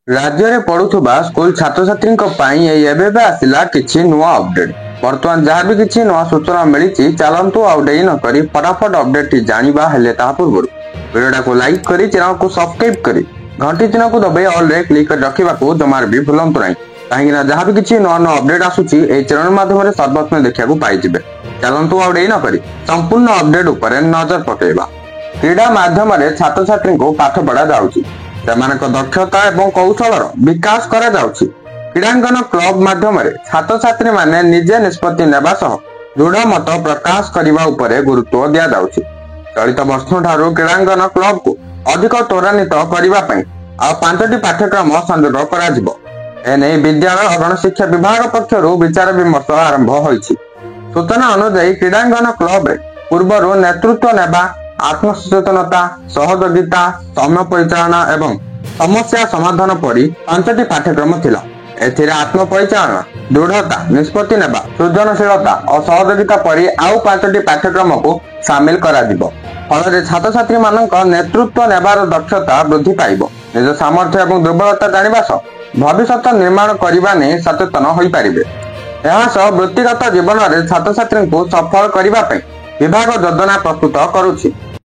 राज्य में पढ़ुवा स्कूल छात्र छात्री एवं आसला किसी नुआ अपडेट। बर्तमान जहाँ भी किसी नुआ सूचना मिली चलतु आउे नक फटाफट अपडेट जाना पूर्व वीडियो को लाइक कर चैनल को सब्सक्राइब कर घंटी चिन्ह को दबाई ऑल रे क्लिक कर रखा जमार भी भूलु ना कहीं जहाँ भी किसी नुआ नुआ अपडेट आसूची चैनल माध्यम सर्वप्रथम देखा पाई चलतु आउे नक संपूर्ण अपडेट उपर नजर पकेबा। क्रीड़ा माध्यम छात्र छात्री को पाठ पढ़ा जाउची दक्षता एवं कौशल विकास करा जाउची। क्रीडांगन क्लब माध्यम छात्र छात्री माने निजे निष्पत्ति नेबा सह दृढ़ मत प्रकाश करने उपरे गुरुत्व दिया जाउची। चलित वर्ष ठारू क्रीडांगन क्लब को अधिक त्वरान्वित करने आ 5टी पाठ्यक्रम संयोग करा जिवो। एने विद्यालय और गणशिक्षा विभाग पक्षर विचार विमर्श आरंभ होईछि। सूचना अनुसार क्रीडांगन क्लब रे पूर्वर नेतृत्व नेबा आत्मसचेतनता सहयोगिता समय परिचालना एवं समस्या समाधान परी 5टी पाठ्यक्रम थिला। एथिरे आत्म परिचालना दृढ़ता निष्पत्ति नेबा सृजनशीलता और सहयोगिता परी आउ 5टी पाठ्यक्रम को शामिल करा दिबो। फल छात्र छात्री मानक नेतृत्व नेबार दक्षता वृद्धि पाइबो। निज सामर्थ्य एवं दुर्बलता जानिबा सह भविष्य निर्माण करबा नै सचेतन होई पारिबे। एहा सह वृत्तिगत जीवन में छात्र छात्री को सफल करबा पई विभाग योजना प्रस्तुत करुछि।